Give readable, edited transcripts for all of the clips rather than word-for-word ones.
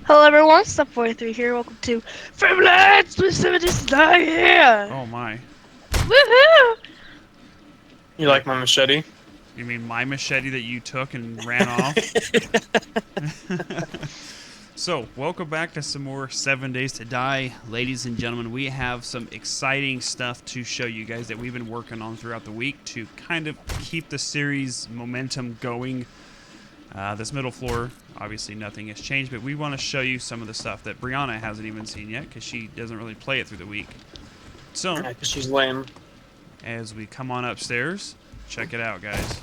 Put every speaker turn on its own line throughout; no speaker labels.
Hello everyone, Step43 here. Welcome to Framelines with 79 here.
Oh my.
Woohoo!
You like my machete?
You mean my machete that you took and ran off? So, welcome back to some more 7 Days to Die. Ladies and gentlemen, we have some exciting stuff to show you guys that we've been working on throughout the week to kind of keep the series momentum going. This middle floor, obviously nothing has changed, but we want to show you some of the stuff that Brianna hasn't even seen yet because she doesn't really play it through the week. So,
Yeah, 'cause she's lame.
as we come on upstairs, check it out, guys.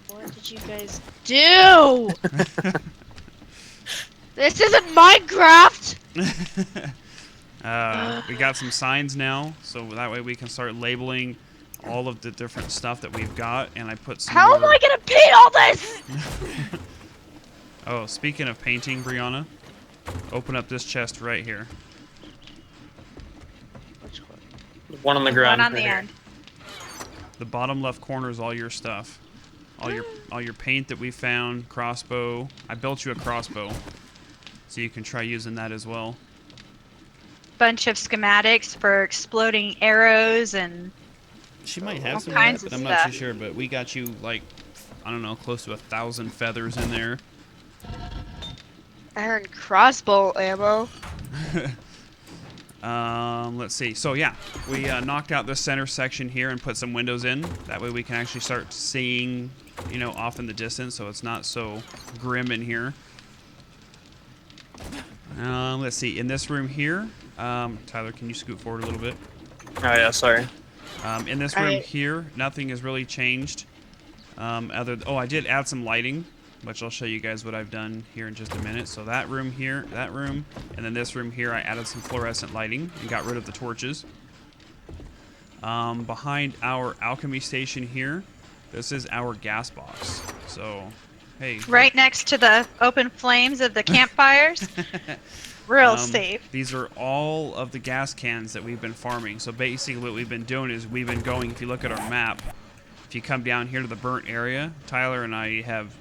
What did you guys do? This isn't Minecraft!
We got some signs now, so that way we can start labeling all of the different stuff that we've got, and I put some
How am I gonna paint all this?
Oh, speaking of painting, Brianna, open up this chest right here.
Which one?
The one on the ground.
One on
right
the
here.
end.
The bottom left corner is all your stuff. All your paint that we found, crossbow. I built you a crossbow, so you can try using that as well.
Bunch of schematics for exploding arrows and
She might have
all
some
kinds
of that,
of
but I'm not too
stuff.
sure. But we got you like,
I don't know, close to 1,000 feathers in there.
Iron crossbow ammo.
Let's see. So yeah, we knocked out the center section here and put some windows in. That way we can actually start seeing, you know, off in the distance, so it's not so grim in here. Let's see. In this room here, Tyler, can you scoot forward a little bit?
Oh yeah, sorry.
In this room
Right.
here, nothing has really changed. Oh, I did add some lighting, which I'll show you guys what I've done here in just a minute. So that room here, that room, and then this room here, I added some fluorescent lighting and got rid of the torches. Behind our alchemy station here, this is our gas box. So, hey.
right next to the open flames of the campfires. Real safe.
These are all of the gas cans that we've been farming. So basically what we've been doing is we've been going, if you look at our map, if you come down here to the burnt area, Tyler and I have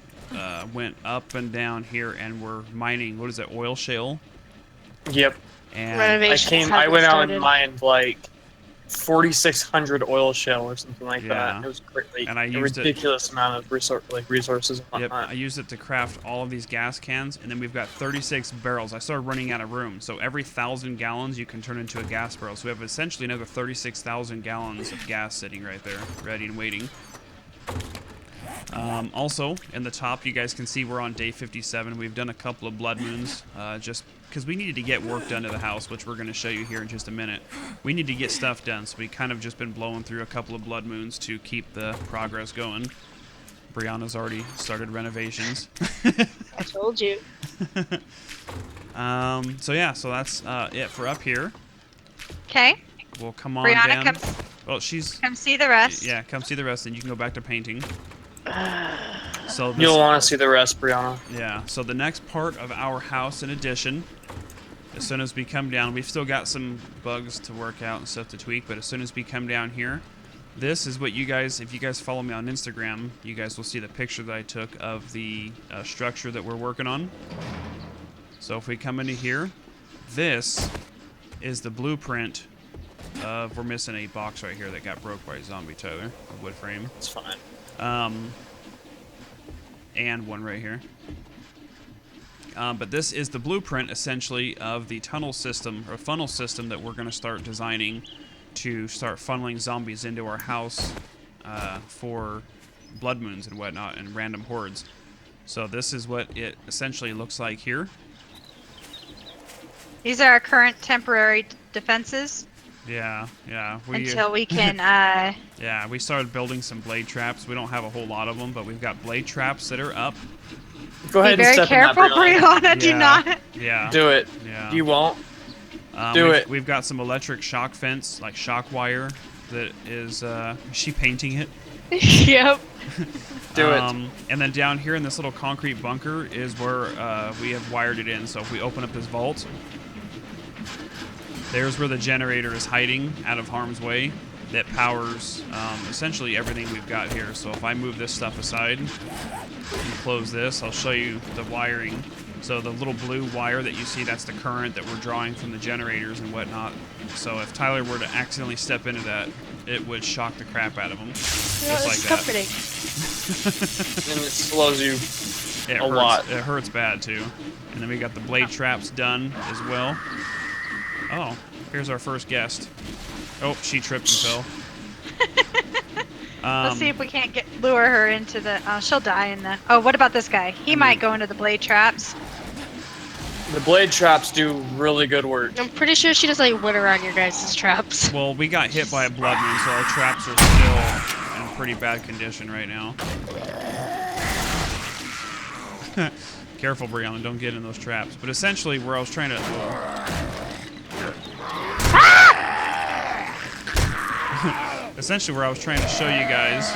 went up and down here and we're mining, what is it, oil shale?
Yep.
And
Renovations
I
haven't
went out
started.
and mined like 4,600 oil shell or something like
Yeah.
that. It was great.
And I
a
used it-
ridiculous amount of resources and
yep,
whatnot.
I used it to craft all of these gas cans, and then we've got 36 barrels. I started running out of room, so every 1,000 gallons you can turn into a gas barrel. So we have essentially another 36,000 gallons of gas sitting right there, ready and waiting. Also, in the top, you guys can see we're on day 57. We've done a couple of blood moons, just because we needed to get work done to the house, which we're going to show you here in just a minute. We need to get stuff done, so we kind of just been blowing through a couple of blood moons to keep the progress going. Brianna's already started renovations.
I told you.
So yeah, so that's it for up here.
Okay.
We'll come on
Brianna,
down.
come
Well, she's...
come see the rest.
Yeah, come see the rest, and you can go back to painting. So this,
You'll want to see the rest, Brianna.
yeah, so the next part of our house in addition, as soon as we come down, we've still got some bugs to work out and stuff to tweak, but as soon as we come down here, this is what you guys, if you guys follow me on Instagram, you guys will see the picture that I took of the structure that we're working on. So if we come into here, this is the blueprint of, we're missing a box right here that got broke by a zombie, Tyler, a wood frame.
It's fine.
And one right here. But this is the blueprint, essentially, of the tunnel system, or funnel system that we're going to start designing to start funneling zombies into our house for blood moons and whatnot, and random hordes. So this is what it essentially looks like here.
These are our current temporary defenses
Yeah.
until we can.
Yeah, we started building some blade traps. We don't have a whole lot of them, but we've got blade traps that are up.
Go
Be
ahead and
very
step
careful,
in that, Brianna.
Brianna. Do
Yeah.
not.
Yeah.
Do it.
Yeah.
You won't. Do it.
We've got some electric shock fence, like shock wire, that is she painting it?
Yep.
Do it.
And then down here in this little concrete bunker is where we have wired it in. So if we open up this vault, there's where the generator is hiding out of harm's way that powers essentially everything we've got here. So if I move this stuff aside and close this, I'll show you the wiring So the little blue wire that you see, that's the current that we're drawing from the generators and whatnot. So if Tyler were to accidentally step into that, it would shock the crap out of him. Just like
it's
that.
comforting.
And it slows you
It
a
hurts.
lot.
It hurts bad too. And then we got the blade traps done as well. Oh, here's our first guest. Oh, she tripped and fell.
Let's see if we can't lure her into the. She'll die in the. Oh, what about this guy? He might go into the blade traps.
The blade traps do really good work.
I'm pretty sure she does like wood around your guys' traps.
Well, we got hit by a blood moon, so our traps are still in pretty bad condition right now. Careful, Brianna, don't get in those traps. But essentially, where I was trying to... essentially, where I was trying to show you guys...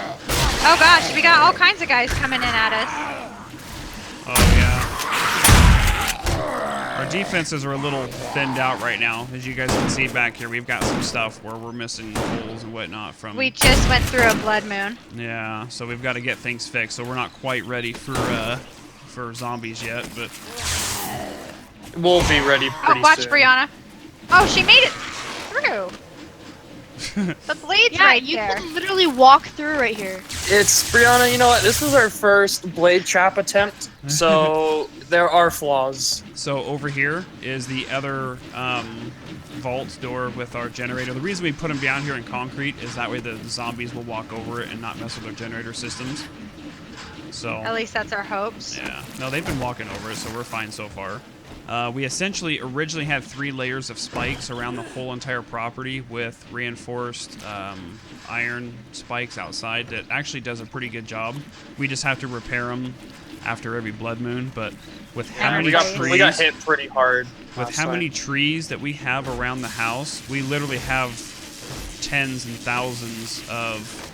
Oh gosh, we got all kinds of guys coming in at us.
Oh, yeah. Our defenses are a little thinned out right now. As you guys can see back here, we've got some stuff where we're missing holes and whatnot from...
We just went through a blood moon.
Yeah, so we've got to get things fixed. So we're not quite ready for zombies yet, but...
We'll be ready pretty
Oh, watch
soon.
Brianna. Oh, she made it through. The blade's
Yeah,
right
you
there.
can literally walk through right here.
It's Brianna. You know what? This was our first blade trap attempt, so there are flaws.
So over here is the other vault door with our generator. The reason we put them down here in concrete is that way the zombies will walk over it and not mess with our generator systems. So
At least that's our hopes.
yeah, no, they've been walking over it, so we're fine so far. We essentially originally had 3 layers of spikes around the whole entire property with reinforced iron spikes outside that actually does a pretty good job. We just have to repair them after every blood moon, but with how
And
many
We got
trees,
hit pretty hard.
with
last
how many
time.
trees that we have around the house, we literally have tens and thousands of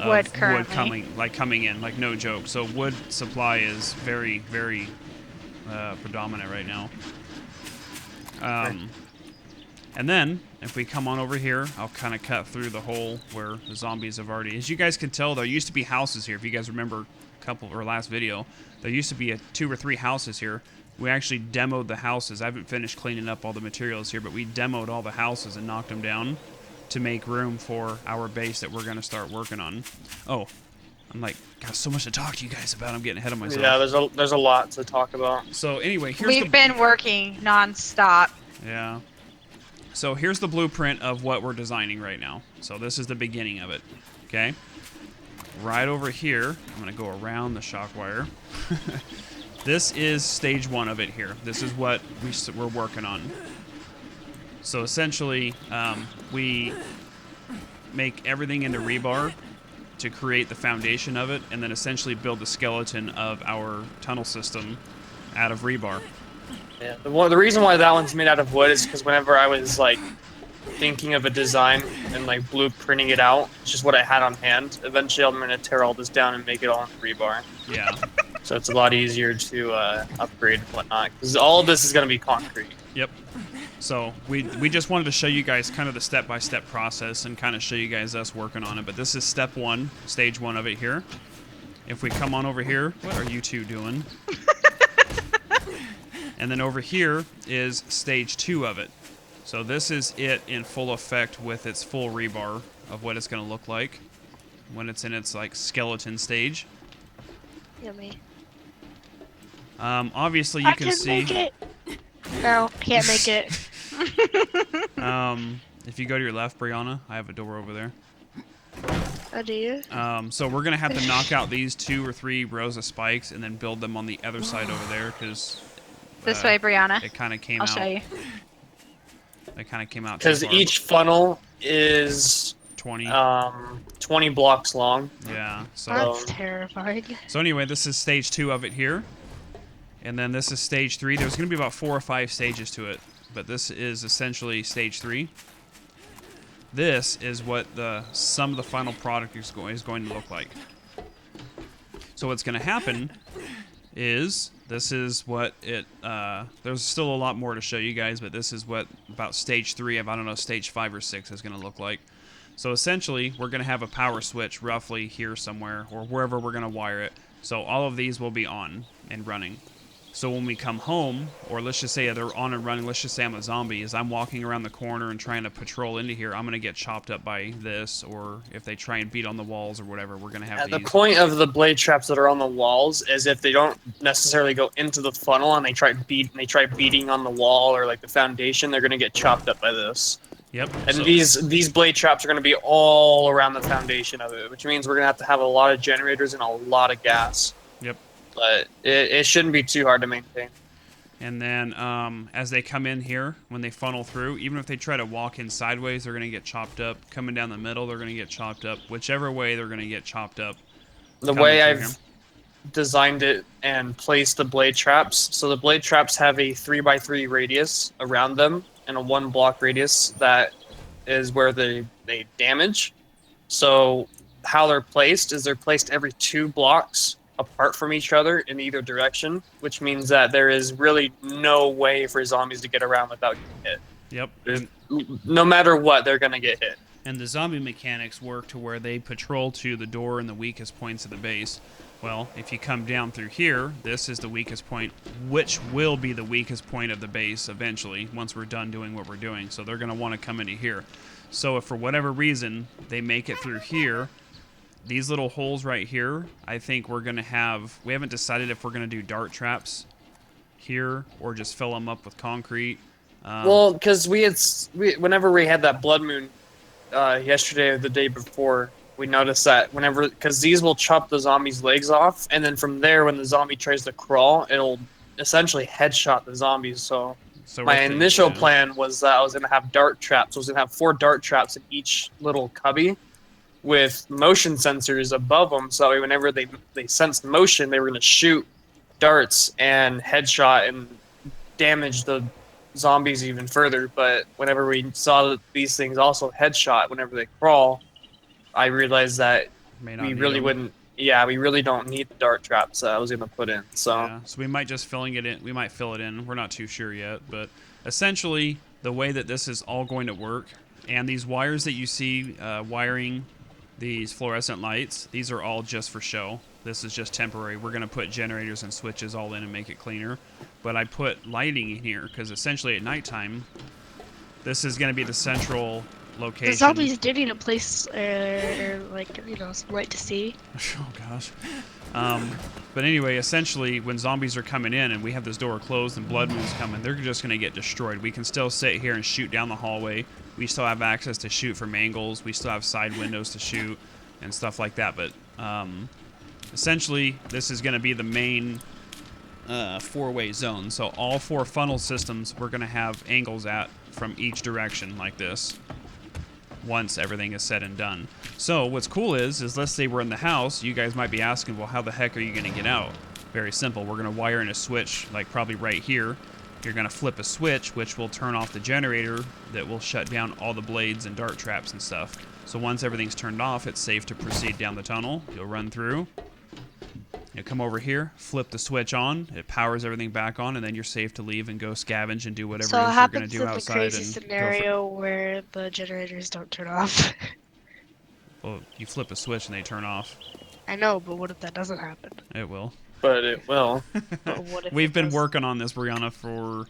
Wood currently.
coming in, like no joke. So wood supply is very, very predominant right now. And then if we come on over here, I'll kind of cut through the hole where the zombies have already. As you guys can tell, there used to be houses here. If you guys remember last video, there used to be 2 or 3 houses here. We actually demoed the houses. I haven't finished cleaning up all the materials here, but we demoed all the houses and knocked them down to make room for our base that we're going to start working on. Oh, I'm like, got so much to talk to you guys about. I'm getting ahead of myself.
Yeah, there's a lot to talk about.
So anyway, here's
We've been working non-stop.
Yeah. So here's the blueprint of what we're designing right now. So this is the beginning of it. Okay. Right over here, I'm going to go around the shock wire. This is stage 1 of it here. This is what we're working on. So essentially, we make everything into rebar to create the foundation of it, and then essentially build the skeleton of our tunnel system out of rebar.
Yeah. The reason why that one's made out of wood is because whenever I was like thinking of a design and like blueprinting it out, it's just what I had on hand. Eventually, I'm gonna tear all this down and make it all in rebar.
Yeah.
So it's a lot easier to upgrade and whatnot. Because all of this is gonna be concrete.
Yep. So we just wanted to show you guys kind of the step-by-step process and kind of show you guys us working on it. But this is step 1, stage 1 of it here. If we come on over here, what are you two doing? And then over here is stage 2 of it. So this is it in full effect with its full rebar of what it's going to look like when it's in its like skeleton stage.
Yummy.
Obviously you can see.
Make it. No, can't make it.
If you go to your left, Brianna, I have a door over there.
Oh, do you?
So we're gonna have to knock out these 2 or 3 rows of spikes and then build them on the other side over there because
This way, Brianna.
it kind of came
I'll
out.
show you.
It kind of came out. too
Because
far.
each funnel is
20.
20 blocks long.
Yeah. So
That's terrifying.
so anyway, this is stage 2 of it here, and then this is stage 3. There's gonna be about 4 or 5 stages to it, but this is essentially stage 3. This is what some of the final product is going to look like. So what's going to happen is this is what it. There's still a lot more to show you guys, but this is what about stage 3 of, I don't know, stage 5 or 6 is going to look like. So essentially, we're going to have a power switch roughly here somewhere or wherever we're going to wire it. So all of these will be on and running. So when we come home, or let's just say they're on and running, let's just say I'm a zombie, as I'm walking around the corner and trying to patrol into here, I'm going to get chopped up by this, or if they try and beat on the walls or whatever, we're going to have
The
these.
point of the blade traps that are on the walls is if they don't necessarily go into the funnel and they try beating on the wall or like the foundation, they're going to get chopped up by this.
Yep.
And
so,
these blade traps are going to be all around the foundation of it, which means we're going to have a lot of generators and a lot of gas.
Yep.
But it shouldn't be too hard to maintain.
And then as they come in here, when they funnel through, even if they try to walk in sideways, they're going to get chopped up. Coming down the middle, they're going to get chopped up. Whichever way, they're going to get chopped up.
The way I've designed it and placed the blade traps, so the blade traps have a 3x3 radius around them and a 1 block radius that is where they damage. So how they're placed is they're placed every 2 blocks apart from each other in either direction, which means that there is really no way for zombies to get around without getting hit.
Yep.
No matter what, they're going to get hit.
And the zombie mechanics work to where they patrol to the door and the weakest points of the base. Well, if you come down through here, this is the weakest point, which will be the weakest point of the base eventually, once we're done doing what we're doing. So they're going to want to come into here. So if for whatever reason they make it through here, these little holes right here, I think we're going to have... We haven't decided if we're going to do dart traps here or just fill them up with concrete.
Well, because whenever we had that blood moon yesterday or the day before, we noticed that because these will chop the zombie's legs off, and then from there, when the zombie tries to crawl, it'll essentially headshot the zombies. So my initial plan was that I was going to have dart traps. I was going to have 4 dart traps in each little cubby with motion sensors above them, so that way whenever they sensed motion, they were going to shoot darts and headshot and damage the zombies even further. But whenever we saw that these things also headshot whenever they crawl, I realized that we really don't need the dart traps that I was going to put in. So
we might just fill it in. We're not too sure yet, but essentially the way that this is all going to work, and these wires that you see wiring these fluorescent lights, these are all just for show. This is just temporary. We're going to put generators and switches all in and make it cleaner. But I put lighting in here because essentially at nighttime, this is going to be the central location.
The zombies did need a place, some light to see.
Oh gosh. But anyway, essentially, when zombies are coming in and we have this door closed and blood moon's coming, they're just going to get destroyed. We can still sit here and shoot down the hallway. We still have access to shoot from angles. We still have side windows to shoot and stuff like that. But essentially, this is going to be the main 4-way zone. So all 4 funnel systems, we're going to have angles at from each direction like this once everything is said and done. So what's cool is let's say we're in the house, you guys might be asking, well, how the heck are you going to get out? Very simple. We're going to wire in a switch, like probably right here. You're going to flip a switch, which will turn off the generator that will shut down all the blades and dart traps and stuff. So once everything's turned off, it's safe to proceed down the tunnel. You'll run through. You come over here, flip the switch on, it powers everything back on, and then you're safe to leave and go scavenge and do whatever
So
it is you're going to do
happens
outside.
in the crazy scenario where the generators don't turn off.
Well, you flip a switch and they turn off.
I know, but what if that doesn't happen?
It will.
but it will.
But what if
We've
it
been
does?
working on this, Brianna, for...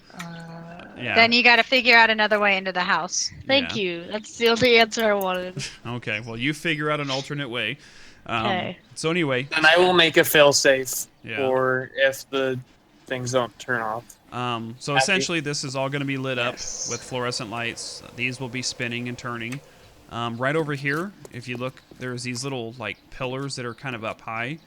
yeah.
Then you got to figure out another way into the house.
Thank
Yeah.
you. That's the only answer I wanted.
Okay, well, you figure out an alternate way.
Okay.
So anyway,
And I will make a fail-safe
Yeah.
for if the things don't turn off.
so
Happy.
essentially this is all going to be lit up
Yes.
with fluorescent lights. These will be spinning and turning. Right over here, if you look, there's these little like pillars that are kind of up high.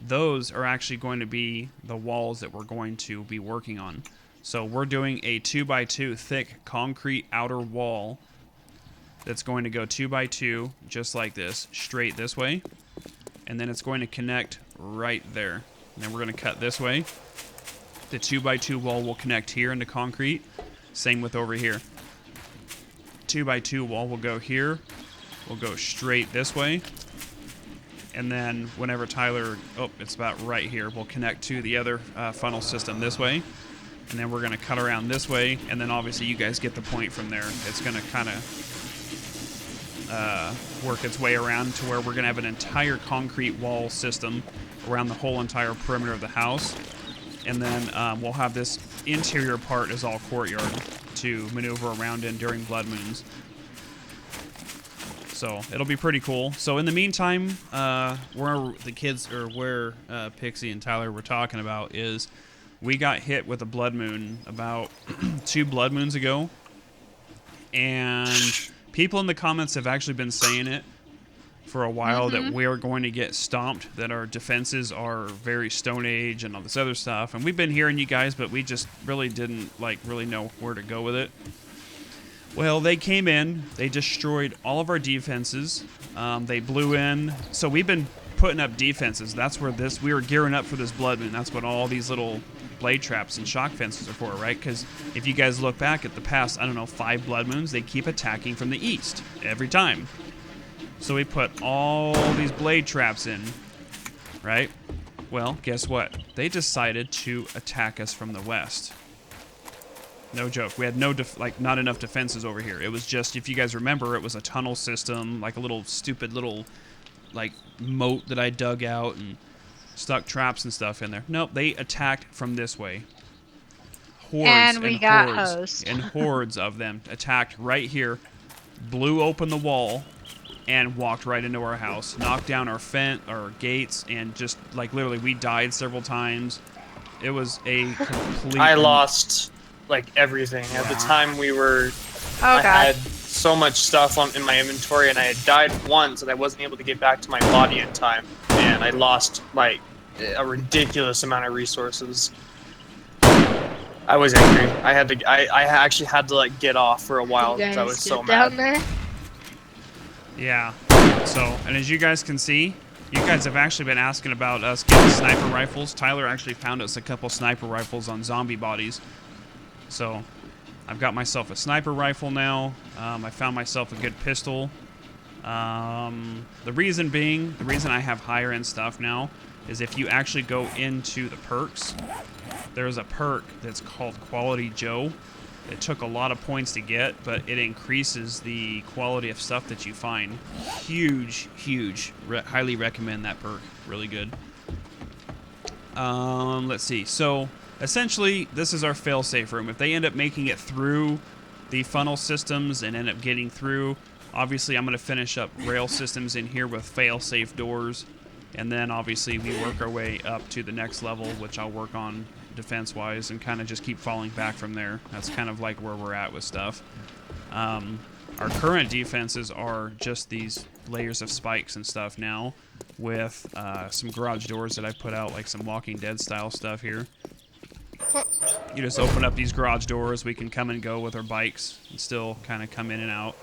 Those are actually going to be the walls that we're going to be working on. So we're doing a 2x2 thick concrete outer wall that's going to go 2x2 just like this, straight this way. And then it's going to connect right there. And then we're going to cut this way. The 2x2 wall will connect here into concrete. Same with over here. 2x2 wall will go here. We'll go straight this way. And then whenever Tyler, it's about right here, we'll connect to the other funnel system this way. And then we're going to cut around this way. And then obviously you guys get the point from there. It's going to kind of work its way around to where we're going to have an entire concrete wall system around the whole entire perimeter of the house. And then we'll have this interior part is all courtyard to maneuver around in during blood moons. So it'll be pretty cool. So in the meantime, where the kids, or where Pixie and Tyler were talking about is, we got hit with a blood moon about 2 blood moons ago, and people in the comments have actually been saying it for a while that we're going to get stomped, that our defenses are very Stone Age and all this other stuff. And we've been hearing you guys, but we just really didn't really know where to go with it. Well, they came in, they destroyed all of our defenses. They blew in. So we've been putting up defenses. That's where we were gearing up for this blood moon. That's what all these little blade traps and shock fences are for, right? Because if you guys look back at the past, I don't know, 5 blood moons, they keep attacking from the east every time. So we put all these blade traps in, right? Well, guess what? They decided to attack us from the west. No joke. We had not enough defenses over here. It was just, if you guys remember, it was a tunnel system, like a little stupid little moat that I dug out and stuck traps and stuff in there. Nope, they attacked from this way. Hordes
and we got
hordes
hosed.
and hordes of them attacked right here, blew open the wall, and walked right into our house, knocked down our gates, and just literally we died several times. It was a complete.
I lost everything. At the time we were.
Oh,
I
God.
had so much stuff in my inventory, and I had died once, and I wasn't able to get back to my body in time, and I lost a ridiculous amount of resources. I was angry. I actually had to get off for a while because I was so mad.
Down there.
Yeah. So, and as you guys can see, you guys have actually been asking about us getting sniper rifles. Tyler actually found us a couple sniper rifles on zombie bodies. So, I've got myself a sniper rifle now. I found myself a good pistol. The reason I have higher end stuff now is if you actually go into the perks, there's a perk that's called Quality Joe. It took a lot of points to get, but it increases the quality of stuff that you find. Huge. Highly recommend that perk. Really good. Let's see. So, essentially, this is our fail-safe room. If they end up making it through the funnel systems and end up getting through, obviously I'm going to finish up rail systems in here with fail-safe doors. And then, obviously, we work our way up to the next level, which I'll work on defense-wise and kind of just keep falling back from there. That's kind of where we're at with stuff. Our current defenses are just these layers of spikes and stuff now with some garage doors that I put out, some Walking Dead style stuff here. You just open up these garage doors, we can come and go with our bikes and still kind of come in and out.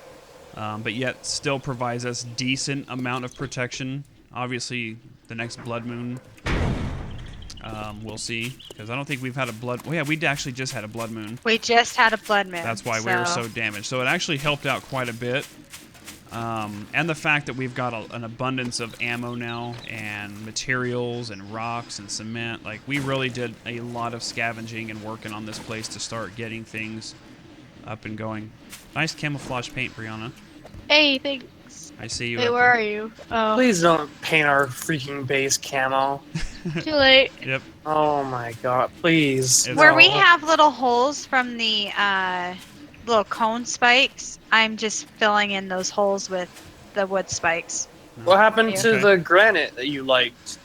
But yet still provides us decent amount of protection. Obviously, the next blood moon, we'll see, because I don't think we've had a blood. Well, yeah, we actually just had a blood moon.
We just had a blood moon.
That's why we were so damaged. So it actually helped out quite a bit. And the fact that we've got an abundance of ammo now and materials and rocks and cement. We really did a lot of scavenging and working on this place to start getting things up and going. Nice camouflage paint, Brianna.
Hey, thanks.
I see you.
Hey,
up
where
there.
are you? Oh,
Please don't paint our freaking base camo.
too late.
Yep.
Oh my god, please.
It's
Where
all-
we have little holes from the little cone spikes, I'm just filling in those holes with the wood spikes.
What happened to
Okay.
the granite that you liked?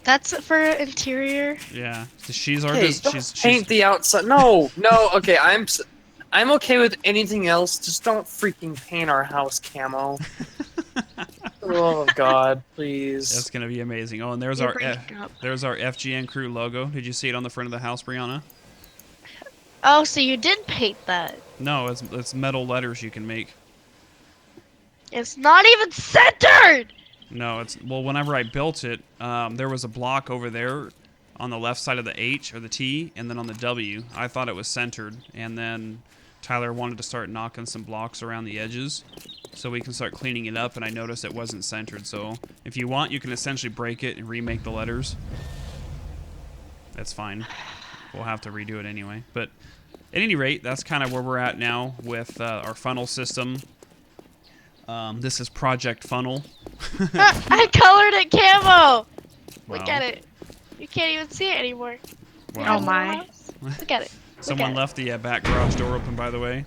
That's for interior.
Yeah. She's our.
Hey, don't paint the outside. No, okay, I'm okay with anything else. Just don't freaking paint our house camo. Oh god, please.
That's gonna be amazing. Oh, and there's
You're
our
breaking up.
there's our FGN Crew logo. Did you see it on the front of the house, Brianna?
Oh, so you did paint that.
No, it's metal letters you can make.
It's not even centered!
No, whenever I built it, there was a block over there on the left side of the H or the T, and then on the W. I thought it was centered, and then Tyler wanted to start knocking some blocks around the edges so we can start cleaning it up, and I noticed it wasn't centered. So if you want, you can essentially break it and remake the letters. That's fine. We'll have to redo it anyway. But at any rate, that's kind of where we're at now with our funnel system. This is Project Funnel.
I colored it camo! Look
Wow.
at it. You can't even see it anymore.
Wow.
Oh my.
Look at it.
Someone left the back garage door open, by the way.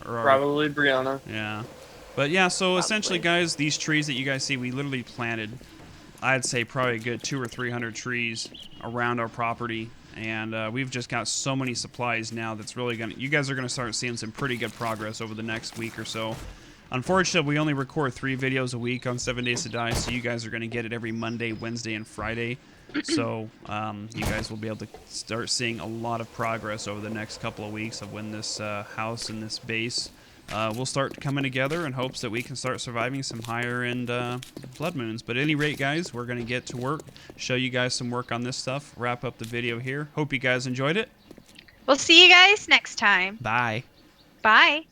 Or,
Probably Brianna.
yeah. But yeah, so essentially, guys, these trees that you guys see, we literally planted, I'd say probably a good 200 or 300 trees around our property. And we've just got so many supplies now that's really going to... You guys are going to start seeing some pretty good progress over the next week or so. Unfortunately, we only record 3 videos a week on 7 Days to Die, so you guys are going to get it every Monday, Wednesday, and Friday. So you guys will be able to start seeing a lot of progress over the next couple of weeks of when this house and this base will start coming together in hopes that we can start surviving some higher-end blood moons. But at any rate, guys, we're going to get to work, show you guys some work on this stuff, wrap up the video here. Hope you guys enjoyed it.
We'll see you guys next time.
Bye.
Bye.